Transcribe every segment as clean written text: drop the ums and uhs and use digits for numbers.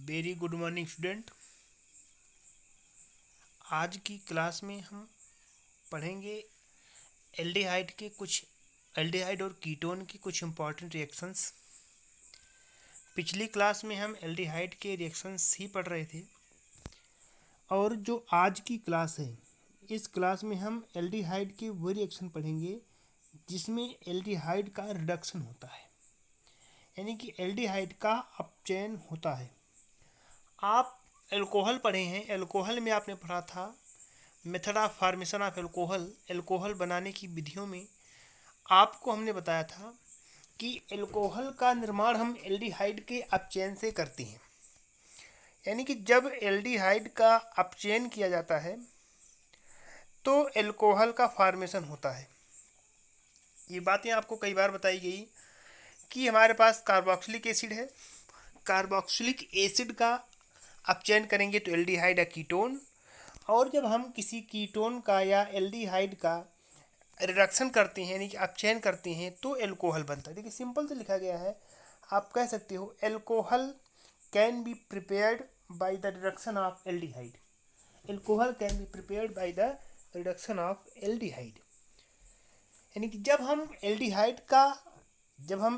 Very good morning student. आज की class में हम पढ़ेंगे एल्डिहाइड और कीटोन की कुछ इम्पॉर्टेंट रिएक्शंस। पिछली क्लास में हम एल्डिहाइड के रिएक्शंस ही पढ़ रहे थे और जो आज की क्लास है इस क्लास में हम एल्डिहाइड के वो रिएक्शन पढ़ेंगे जिसमें एल्डिहाइड का रिडक्शन होता है, यानी कि एल्डिहाइड का अपचयन होता है। आप एल्कोहल पढ़े हैं, एल्कोहल में आपने पढ़ा था method of formation of alcohol. Alcohol बनाने की विधियों में आपको हमने बताया था कि एल्कोहल का निर्माण हम एल्डिहाइड के अपचयन से करते हैं, यानी कि जब एल्डिहाइड का अपचयन किया जाता है तो एल्कोहल का फॉर्मेशन होता है। ये बातें आपको कई बार बताई गई कि हमारे पास कार्बोक्सिलिक एसिड है, कार्बोक्सिलिक एसिड का अपचयन करेंगे तो एल्डिहाइड या कीटोन, और जब हम किसी कीटोन का या एल्डिहाइड का रिडक्शन करते हैं यानी कि अपचयन करते हैं तो एल्कोहल बनता है। देखिए सिंपल से लिखा गया है, आप कह सकते हो alcohol can be prepared by the reduction of aldehyde. Alcohol can be prepared by the reduction of aldehyde, यानी कि जब हम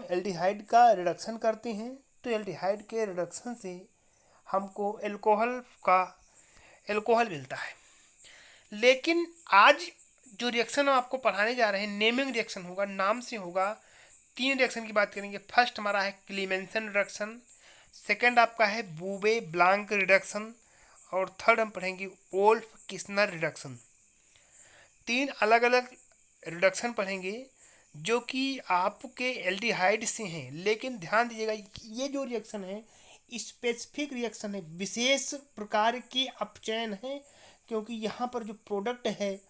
एल्डिहाइड का रिडक्शन करते हैं तो एल्डिहाइड के रिडक्शन से हमको एल्कोहल मिलता है। लेकिन आज जो रिएक्शन आपको पढ़ाने जा रहे हैं नेमिंग रिएक्शन होगा, नाम से होगा। 3 रिएक्शन की बात करेंगे। फर्स्ट हमारा है क्लीमेंसन रिडक्शन, सेकंड आपका है बूबे ब्लांक रिडक्शन, और थर्ड हम पढ़ेंगे वोल्फ किस्नर रिडक्शन। 3 अलग अलग रिडक्शन पढ़ेंगे जो कि आपके एल्डिहाइड से हैं, लेकिन ध्यान दीजिएगा ये जो रिएक्शन है स्पेसिफिक रिएक्शन है, विशेष प्रकार के अपचयन है, क्योंकि यहाँ पर जो प्रोडक्ट है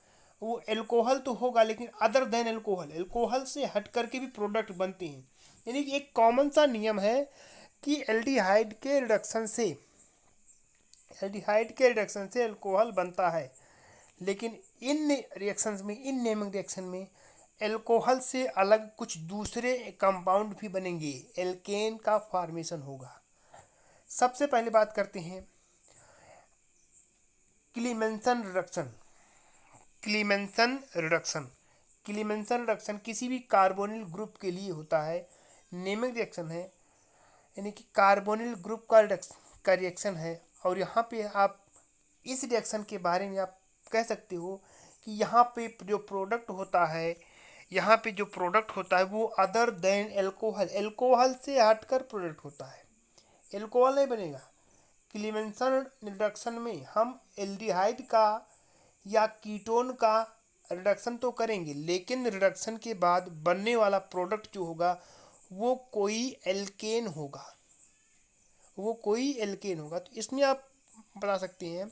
वो एल्कोहल तो होगा लेकिन अदर देन एल्कोहल से हट करके भी प्रोडक्ट बनते हैं। यानी कि एक कॉमन सा नियम है कि एल्डिहाइड के रिडक्शन से एल्कोहल बनता है, लेकिन इन नेमिंग रिएक्शन में एल्कोहल से अलग कुछ दूसरे कंपाउंड भी बनेंगे, एल्केन का फॉर्मेशन होगा। सबसे पहले बात करते हैं क्लीमेंसन रिडक्शन किसी भी कार्बोनिल ग्रुप के लिए होता है, नेमिंग रिएक्शन है, यानी कि कार्बोनिल ग्रुप का रिएक्शन है। और यहाँ पे आप इस रिएक्शन के बारे में आप कह सकते हो कि यहाँ पे जो प्रोडक्ट होता है वो अदर देन एल्कोहल से हटकर प्रोडक्ट होता है, एल्कोहल नहीं बनेगा। क्लीमेंसन रिडक्शन में हम एल्डिहाइड का या कीटोन का रिडक्शन तो करेंगे, लेकिन रिडक्शन के बाद बनने वाला प्रोडक्ट जो होगा वो कोई एल्केन होगा। तो इसमें आप बता सकते हैं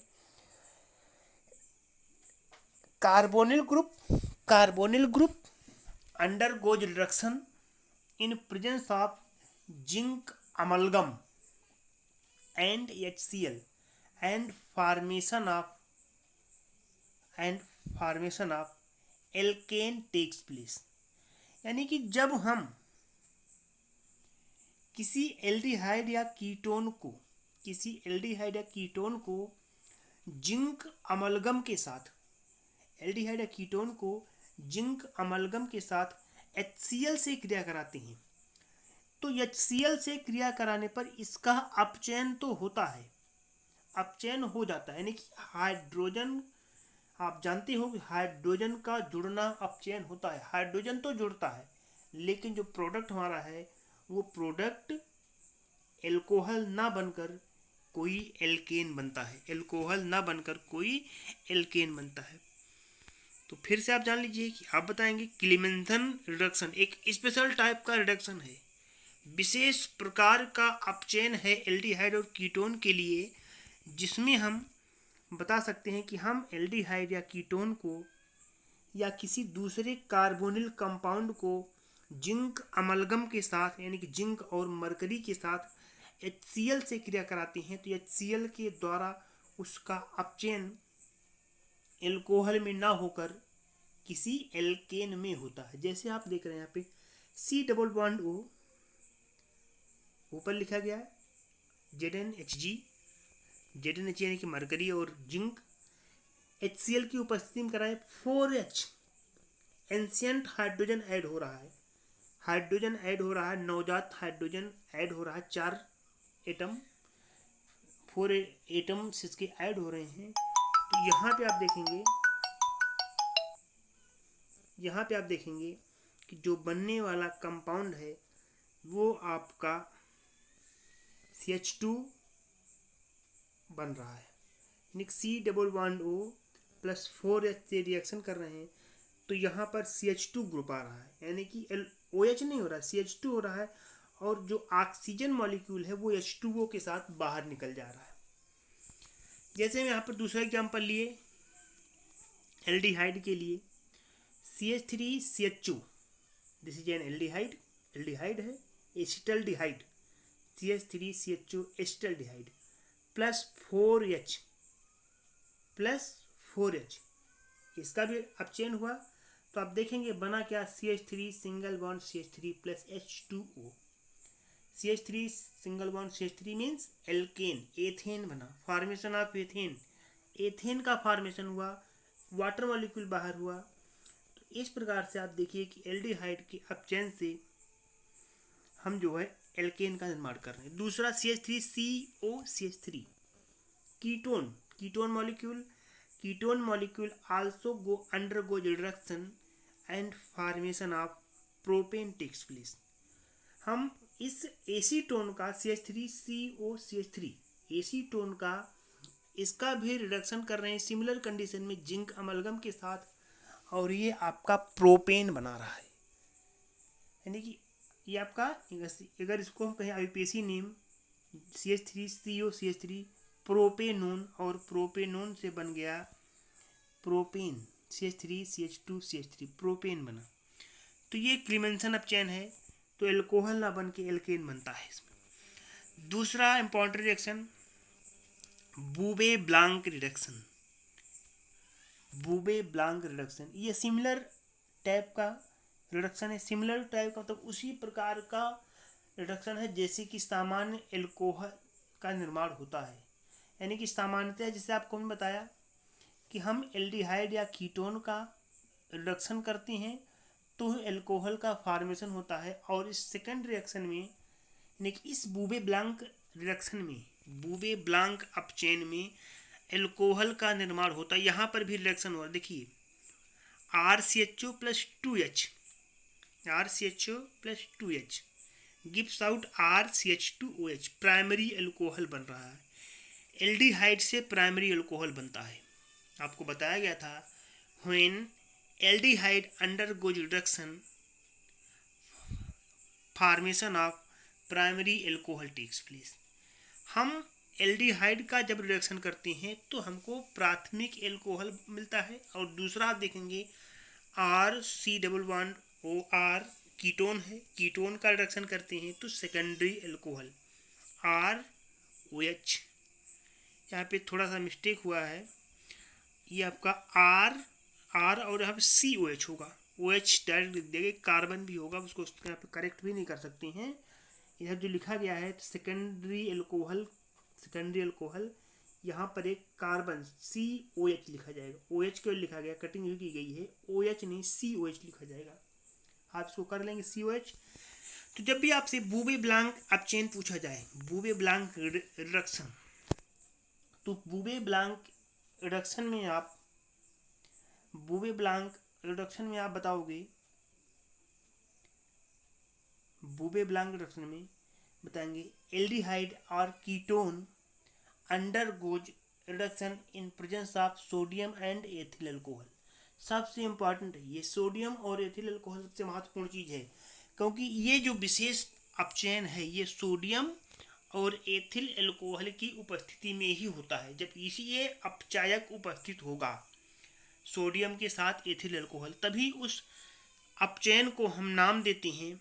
carbonyl group undergoes reduction in presence of zinc amalgam and HCl and formation of alkane takes place। यानी कि जब हम किसी एल्डिहाइड या कीटोन को जिंक अमलगम के साथ HCl से क्रिया कराते हैं, तो HCl से क्रिया कराने पर इसका अपचयन तो होता है, अपचयन हो जाता है। यानी कि हाइड्रोजन, आप जानते हो कि हाइड्रोजन का जुड़ना अपचयन होता है, हाइड्रोजन तो जुड़ता है लेकिन जो प्रोडक्ट हमारा है वो प्रोडक्ट एल्कोहल ना बनकर कोई एल्केन बनता है। तो फिर से आप जान लीजिए कि आप बताएंगे क्लीमेंसन रिडक्शन एक स्पेशल टाइप का रिडक्शन है, विशेष प्रकार का अपचयन है एल्डिहाइड और कीटोन के लिए, जिसमें हम बता सकते हैं कि हम एल्डिहाइड या कीटोन को या किसी दूसरे कार्बोनिल कंपाउंड को जिंक अमलगम के साथ यानी कि जिंक और मरकरी के साथ HCl से क्रिया कराते हैं, तो HCl के द्वारा उसका अपचयन एल्कोहल में ना होकर किसी एल्केन में होता है। जैसे आप देख रहे हैं यहाँ पे C डबल बॉन्ड O ऊपर लिखा गया है, ZnHg, ZnHg यानी कि मरकरी और जिंक, HCl की उपस्थिति में कराए 4H एंशियंट हाइड्रोजन ऐड हो रहा है, हाइड्रोजन ऐड हो रहा है, नवजात हाइड्रोजन ऐड हो रहा है, 4 एटम 4 एटम्स इसके ऐड हो रहे हैं। तो यहाँ पे आप देखेंगे कि जो बनने वाला कंपाउंड है वो आपका CH2 बन रहा है, यानी C double bond O plus 4H से रिएक्शन कर रहे हैं तो यहाँ पर CH2 ग्रुप आ रहा है, यानी कि OH नहीं हो रहा, CH2 हो रहा है, और जो ऑक्सीजन मॉलिक्यूल है वो H2O के साथ बाहर निकल जा रहा है। जैसे हम यहाँ पर दूसरा एग्जाम्पल लिए एल्डिहाइड के लिए, CH3CH2, this is an aldehyde, aldehyde है, acetaldehyde, CH3CH2 acetaldehyde plus 4H, इसका भी अपचयन हुआ तो आप देखेंगे बना क्या, CH3 single bond CH3 plus H2O, CH3 single bond CH3 means alkane, ethane बना, फॉर्मेशन ऑफ एथेन, एथेन का फॉर्मेशन हुआ, वाटर मॉलिक्यूल बाहर हुआ। तो इस प्रकार से आप देखिए कि एल्डिहाइड के अपचयन से हम जो है एल्केन का निर्माण कर रहे हैं। दूसरा CH3COCH3 ketone molecule also undergo reduction and formation of propane takes place। हम इस एसीटोन का CH3COCH3 एसीटोन का इसका भी रिडक्शन कर रहे हैं सिमिलर कंडीशन में जिंक अमलगम के साथ, और ये आपका प्रोपेन बना रहा है, यानी कि ये आपका, अगर इसको हम कहें IUPAC नेम CH3COCH3 प्रोपेनोन, और प्रोपेनोन से बन गया प्रोपेन, CH3CH2CH3 प्रोपेन बना। तो ये क्लीमेंसन अपचयन है, तो एल्कोहल ना बन के एल्केन बनता है इसमें। दूसरा इंपॉर्टेंट रिएक्शन बूबे ब्लांक रिडक्शन, ये सिमिलर टाइप का रिडक्शन है, सिमिलर टाइप का मतलब उसी प्रकार का रिडक्शन है जैसे कि सामान्य एल्कोहल का निर्माण होता है, यानी कि सामान्यतः जैसे आपको मैंने बताया कि हम एल्डिहाइड या कीटोन का रिडक्शन करते हैं तो एल्कोहल का फॉर्मेशन होता है, और इस सेकंड रिएक्शन में यानी कि इस बूबे ब्लांक रिडक्शन में, बूबे ब्लांक अपचयन में एल्कोहल का निर्माण होता है। यहाँ पर भी रिएक्शन हुआ, देखिए RCHO plus 2H gives out RCH2OH, primary alcohol बन रहा है, एल्डिहाइड से प्राइमरी एल्कोहल बनता है। आपको बताया गया था when aldehyde undergoes reduction formation of primary alcohol takes place. हम एल्डिहाइड का जब रिडक्शन करते हैं तो हमको प्राथमिक एल्कोहल मिलता है, और दूसरा आप देखेंगे RC+1OR कीटोन है, कीटोन का रिडक्शन करते हैं तो सेकेंडरी एल्कोहल ROH। यहाँ पे थोड़ा सा मिस्टेक हुआ है, ये आपका R और यहाँ पे COH होगा, OH डायरेक्ट लिख देंगे, कार्बन भी होगा, उसको यहाँ पे करेक्ट भी नहीं कर सकते हैं। यह जो लिखा गया है सेकेंडरी एल्कोहल, यहाँ पर एक कार्बन COH लिखा जाएगा, OH क्यों लिखा गया, कटिंग भी की गई है, OH नहीं COH लिखा जाएगा, आप इसको कर लेंगे COH। तो जब भी आपसे बूबे ब्लांक अपचयन पूछा जाए, बूबे ब्लांक रिडक्शन, तो बूबे ब्लांक रिडक्शन में आप बताओगे, बूबे ब्लांक रिडक्शन में बताएंगे एल्डिहाइड और ketone undergoes reduction in presence of sodium and ethyl alcohol. सबसे इम्पॉर्टेंट है ये, सोडियम और एथिल अल्कोहल सबसे महत्वपूर्ण चीज़ है, क्योंकि ये जो विशेष अपचयन है ये सोडियम और एथिल अल्कोहल की उपस्थिति में ही होता है। जब ये अपचायक उपस्थित होगा सोडियम के साथ एथिल अल्कोहल, तभी उस अपचयन को हम नाम देते हैं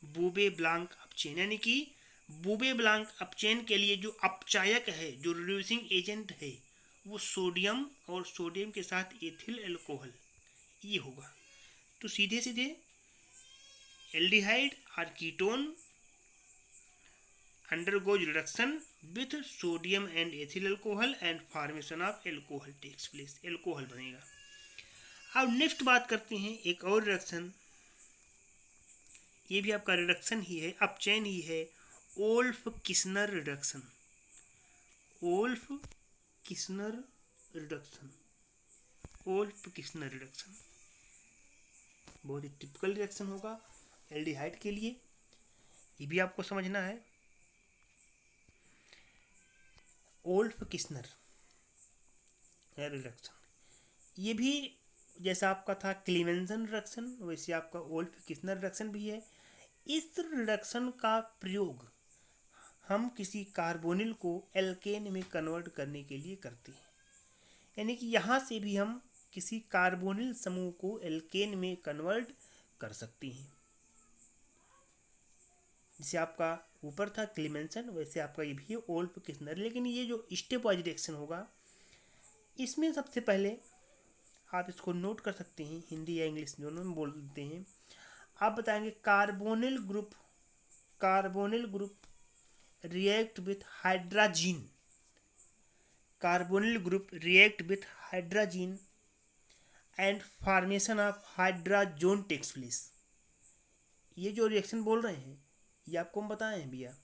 बूबे ब्लांक अपचयन। यानी कि बूबे ब्लांक अपचयन के लिए जो अपचायक है, जो रिड्यूसिंग एजेंट है, वो सोडियम और सोडियम के साथ एथिल अल्कोहल ये होगा। तो सीधे सीधे एल्डिहाइड और ketone undergoes reduction with sodium and ethyl alcohol and formation of alcohol takes place, alcohol बनेगा। अब नेक्स्ट बात करते हैं एक और रिडक्शन, ये भी आपका रिडक्शन ही है, अपचयन ही है, Wolff Kishner reduction. Wolff Kishner reduction, Wolff Kishner reduction बहुत ही टिपिकल रिएक्शन होगा एल्डिहाइड के लिए, ये भी आपको समझना है। ओल्फ किस्नर रिडक्शन, ये भी जैसा आपका था क्लीमेंसन रिडक्शन, वैसे आपका ओल्फ किस्नर रिडक्शन भी है। इस रिडक्शन का प्रयोग हम किसी कार्बोनिल को एल्केन में कन्वर्ट करने के लिए करते हैं, यानी कि यहाँ से भी हम किसी कार्बोनिल समूह को एल्केन में कन्वर्ट कर सकते हैं। जैसे आपका ऊपर था क्लीमेंसन, वैसे आपका ये भी है ओल्फ किस्नर। लेकिन ये जो स्टेप वाइज रिएक्शन होगा, इसमें सबसे पहले आप इसको नोट कर सकते हैं, हिंदी या इंग्लिश दोनों में बोल देते हैं। आप बताएंगे carbonyl group react with hydrogen, carbonyl group react with hydrogen and formation of hydrogen takes place. ये जो रिएक्शन बोल रहे हैं ये आपको हम बताए हैं भैया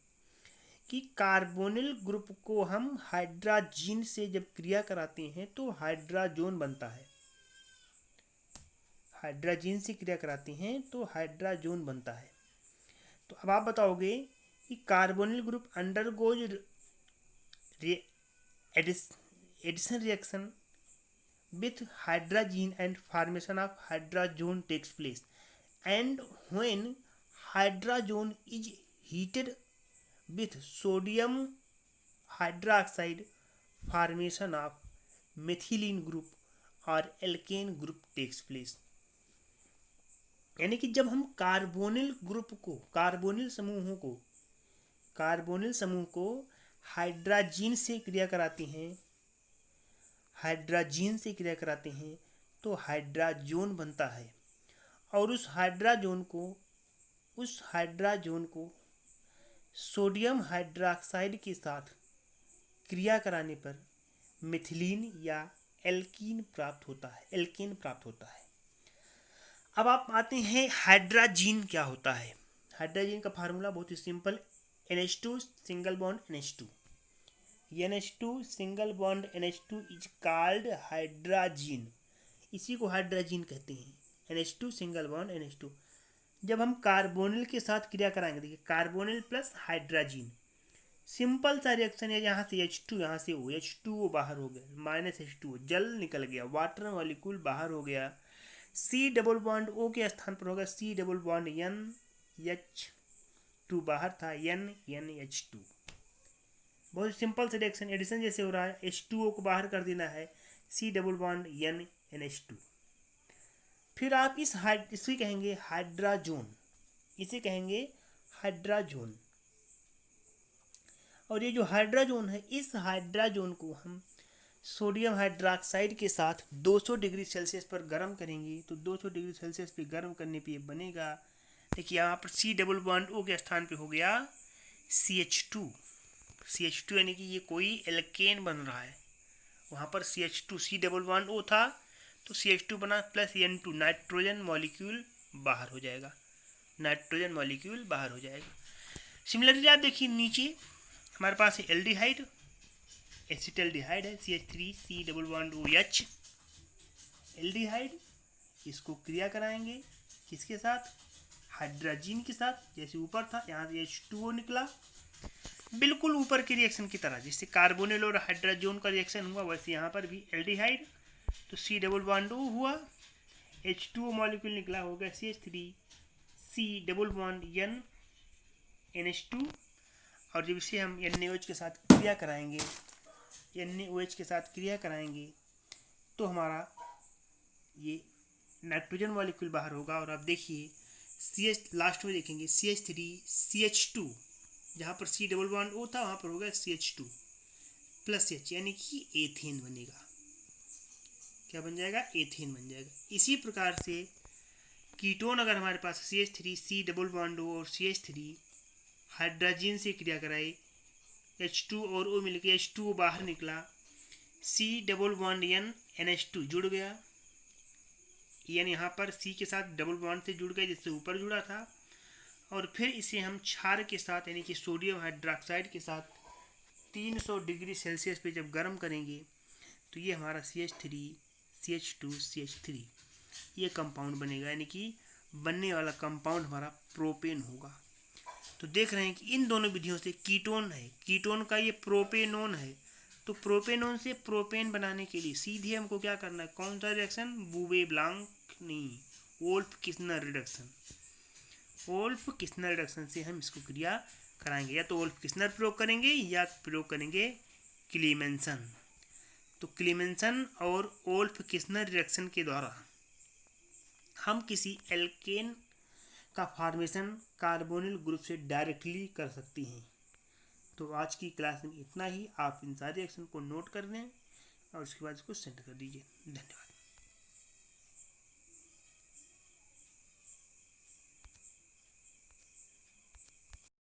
कि कार्बोनिल ग्रुप को हम हाइड्रोजन से जब क्रिया कराते हैं तो हाइड्रोजन बनता है, हाइड्रोजन से क्रिया कराते हैं तो हाइड्रोजन बनता है। तो अब आप बताओगे कि carbonyl group undergoes addition reaction with hydrogen and formation of hydrogen takes place, and when hydrogen is heated with sodium hydroxide, formation of methylene group or alkane group takes place। यानी कि जब हम कार्बोनिल ग्रुप को, carbonyl समूह को hydrogen से क्रिया कराते हैं, हाइड्रोजन से क्रिया कराते हैं तो हाइड्रोजन बनता है, और उस हाइड्रोजन को सोडियम हाइड्रोक्साइड के साथ क्रिया कराने पर मिथिलीन या एल्कीन प्राप्त होता है। अब आप आते हैं हाइड्रोजन क्या होता है। हाइड्रोजन का फार्मूला बहुत ही simple, NH2 single bond NH2, NH2 single bond NH2 is called hydrogen, इसी को हाइड्रोजन कहते हैं, NH2 सिंगल बॉन्ड NH2। जब हम कार्बोनिल के साथ क्रिया कराएंगे, देखिए कार्बोनिल प्लस हाइड्रोजन, सिंपल सा रिएक्शन है, यहाँ से H2 यहाँ से H2O बाहर हो गया, माइनस H2O जल निकल गया, वाटर मॉलिक्यूल बाहर हो गया, C डबल बॉन्ड O के स्थान पर होगा C डबल बॉन्ड NH2 बाहर था, NH2। बहुत सिंपल से रिएक्शन, एडिशन जैसे हो रहा है, H2O को बाहर कर देना है, C डबल बॉन्ड NH2। फिर आप इसे कहेंगे हाइड्रोजन, इसे कहेंगे हाइड्रोजन। और ये जो हाइड्रोजन है, इस हाइड्रोजन को हम सोडियम हाइड्रोक्साइड के साथ 200 डिग्री सेल्सियस पर गर्म करेंगे, तो 200 डिग्री सेल्सियस पे गर्म करने पे ये बनेगा। देखिए यहाँ पर C डबल बॉन्ड O के स्थान पे हो गया CH2, यानी कि ये कोई एल्केन बन रहा है, वहाँ पर CH2 C double bond O था तो CH2 बना प्लस N2, नाइट्रोजन मॉलिक्यूल बाहर हो जाएगा, सिमिलरली आप देखिए नीचे हमारे पास है एल्डिहाइड, एसिटल्डिहाइड है, CH3C double bond OH aldehyde. इसको क्रिया कराएंगे किसके साथ, हाइड्रोजन के साथ, जैसे ऊपर था यहाँ से H2O निकला, बिल्कुल ऊपर की रिएक्शन की तरह, जिससे कार्बोनिल और हाइड्रोजन का रिएक्शन हुआ, वैसे यहाँ पर भी एल्डिहाइड, तो C डबल बॉन्ड O हुआ, H2O मॉलिक्यूल निकला, हो गया CH3C डबल बॉन्ड NH2। और जब इसे हम NaOH के साथ क्रिया कराएंगे तो हमारा ये नाइट्रोजन मॉलिक्यूल बाहर होगा। और आप देखिए CH लास्ट में देखेंगे CH3CH2, जहाँ पर C डबल बॉन्ड O था वहाँ पर होगा CH2 प्लस H, यानी कि एथेन बनेगा। क्या बन जाएगा, एथेन बन जाएगा। इसी प्रकार से कीटोन अगर हमारे पास CH3C डबल बॉन्ड O और CH3 हाइड्रोजन से क्रिया कराई, H2 और O मिलकर H2O बाहर निकला, C double bond N NH2 जुड़ गया, N यहाँ पर C के साथ डबल बॉन्ड से जुड़ गया जिससे ऊपर जुड़ा था, और फिर इसे हम क्षार के साथ यानी कि सोडियम हाइड्रोक्साइड के साथ 300 डिग्री सेल्सियस पे जब गर्म करेंगे तो ये हमारा CH3 CH2 CH3 ये कंपाउंड बनेगा, यानी कि बनने वाला कंपाउंड हमारा प्रोपेन होगा। तो देख रहे हैं कि इन दोनों विधियों से कीटोन है, कीटोन का ये प्रोपेनोन है, तो प्रोपेनोन से प्रोपेन बनाने के लिए सीधे हमको क्या करना है, कौन सा रिएक्शन, बूवे-ब्लांक नहीं, वोल्फ-किस्नर रिडक्शन, वोल्फ-किस्नर रिडक्शन से हम इसको क्रिया कराएंगे। या तो वोल्फ-किस्नर प्रयोग करेंगे या प्रयोग करेंगे क्लीमेंसन। तो क्लीमेंसन और वोल्फ-किस्नर रिएक्शन के द्वारा हम किसी एल्केन का फॉर्मेशन कार्बोनिल ग्रुप से डायरेक्टली कर सकते हैं। तो आज की क्लास में इतना ही। आप इन सारे रिएक्शन को नोट कर लें और उसके बाद इसको सेंड कर दीजिए। धन्यवाद।